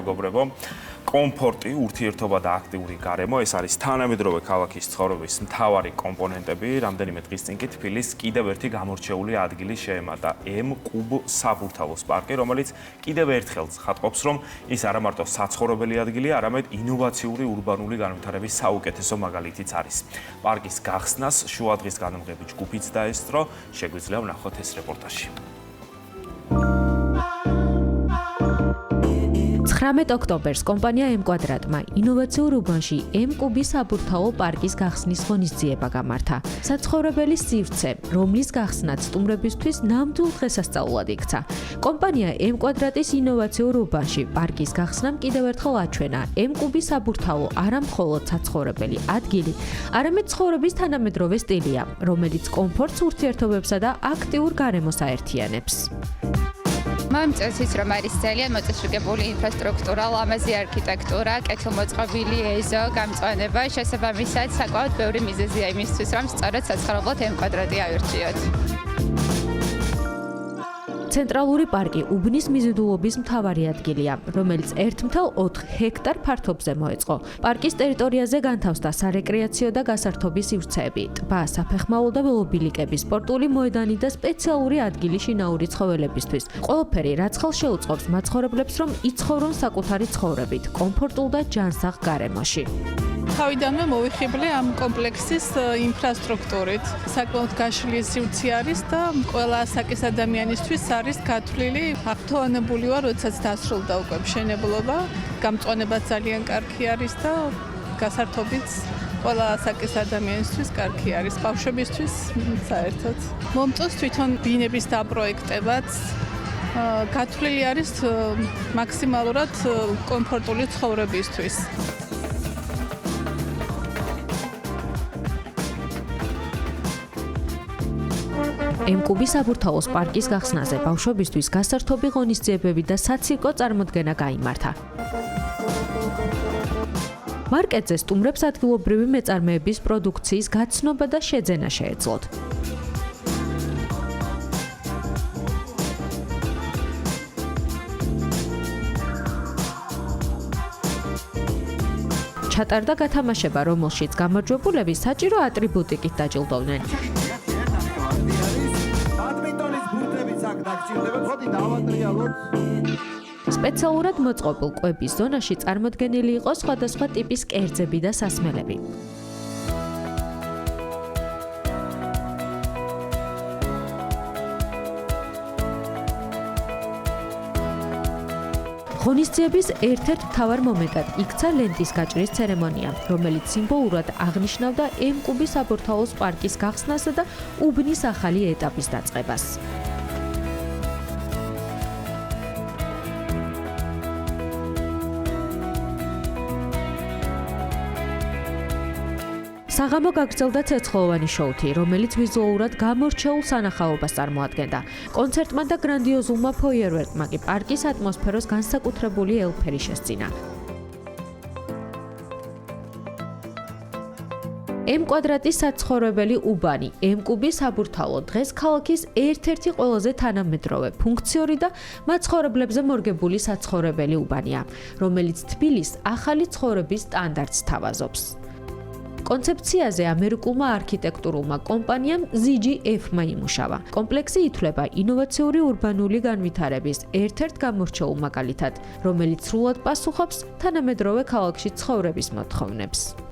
მეგობრებო, კომფორტი, ურთიერთობა და აქტიური გარემო, ეს არის თანამედროვე ქალაქის ცხოვრების მთავარი კომპონენტები. რამდენიმე დღის წინ კი თბილისს კიდევ ერთი გამორჩეული ადგილი შეემატა M-კუბ საბურთალოს პარკი, რომელიც კიდევ ერთხელ ცხადყოფს, რომ ის არა მარტო საცხოვრებელი ადგილია, არამედ ინოვაციური ურბანული განვითარების საუკეთესო მაგალითიც არის. პარკის გახსნას შუადღის განმღები ჯგუფიც დაესწრო, შეგვიძლია ვნახოთ ეს რეპორტაჟი. 19 ოქტომბერს კომპანია M-კვადრატმა ინოვაციურ უბანში M-კუბის საბურთალო პარკის გახსნის ღონისძიება გამართა. საცხოვრებელი სივრცე, რომლის გახსნაც სტუმრებისთვის ნამდვილ დღესასწაულად იქცა. კომპანია M-კვადრატის ინოვაციურ უბანში პარკის გახსნამ კიდევ ერთხელ აჩვენა M-კუბის საბურთალო არა მხოლოდ საცხოვრებელი ადგილი, არამედ ცხოვრების თანამედროვე სტილია, რომელიც კომფორტს, ურთიერთობებსა და აქტიურ გარემოს აერთიანებს. მომწონს ის, რომ არის ძალიან მოწესრიგებული ინფრასტრუქტურა, ლამაზი არქიტექტურა, კეთილმოწყობილი ეზო, გამწვანება, შესაბამისად, საკმაოდ ბევრი მიზეზია იმისთვის, რომ სწორედ საცხოვრებლად M-კვადრატი ავირჩიოთ. ცენტრალური პარკი უბნის მიზიდულობის მთავარი ადგილია, რომელიც 1,4 ჰექტარ ფართობზე მოეწყო. პარკის ტერიტორიაზე განთავსდა სარეკრეაციო და გასართობი სივრცეები, ტბა, საფეხმავლო და ველობილიკები, სპორტული მოედანი და სპეციალური ადგილი შინაური ცხოველებისთვის. ყველაფერი, რაც ხელს შეუწყობს მაცხოვრებლებს, რომ იცხოვრონ საკუთარი ცხოვრებით, კომფორტულ და ჯანსაღ გარემოში. თავიდანვე მოვიხიბლე ამ კომპლექსის ინფრასტრუქტურით. საკმაოდ გაშლილი სივრცე არის და ყველა ასაკის ადამიანისთვის არის გათვლილი. აღთვალებული ვარ, როდესაც დასრულდა უკვე მშენებლობა. გამწვანება ძალიან კარგი არის და გასართობიც ყველა ასაკის ადამიანისთვის კარგი არის. ბავშვებისთვის საერთოდ. მომწონს თვითონ ბინების დაპროექტებაც. გათვლილი არის მაქსიმალურად კომფორტული ცხოვრებისთვის. M-კუბის საბურთალოს პარკის გახსნაზე ბავშვებისთვის გასართობი ღონისძიებები და საცირკო წარმოდგენა გაიმართა. მარკეტზე სტუმრებს ადგილობრივი მეწარმეების პროდუქციის გაცნობა და შეძენა შეეძლოთ. ჩატარდა გათამაშება, რომელშიც გამარჯვებულები საჭირო ატრიბუტიკით დაჯილდოვდნენ. სპეციალურად მოწყობილ კვების ზონაში წარმოდგენილი იყო სხვადასხვა ტიპის კერძები და სასმელები. ღონისძიების ერთ-ერთ მთავარ მომენტად იქცა ლენტის გაჭრის ცერემონია, რომელიც სიმბოლურად აღნიშნავდა M-კუბის საბურთალოს პარკის გახსნასა და უბნის ახალი ეტაპის დაწყებას. საღამო გაგრძელდა ცეცხლოვანი შოუთი, რომელიც ვიზუალურად გამორჩეულ სანახაობას წარმოადგენდა. კონცერტმა და გრანდიოზულმა ფოიერვერკმა კი პარკის ატმოსფეროს განსაკუთრებული ელფერი შესძინა. M-კვადრატის საცხოვრებელი უბანი, M-კუბის საბურთალო დღეს ქალაქის ერთ-ერთი ყველაზე თანამედროვე, ფუნქციური და მაცხოვრებლებზე მორგებული საცხოვრებელი უბანია, რომელიც თბილისს ახალი ცხოვრების სტანდარტს თავაზობს. კონცეფციაზე ამერიკულმა არქიტექტურულმა კომპანიამ ZGF-მა იმუშავა. კომპლექსი ითვლება ინოვაციური ურბანული განვითარების ერთ-ერთ გამორჩეულ მაგალითად, რომელიც სრულად პასუხობს თანამედროვე ქალაქში ცხოვრების მოთხოვნებს.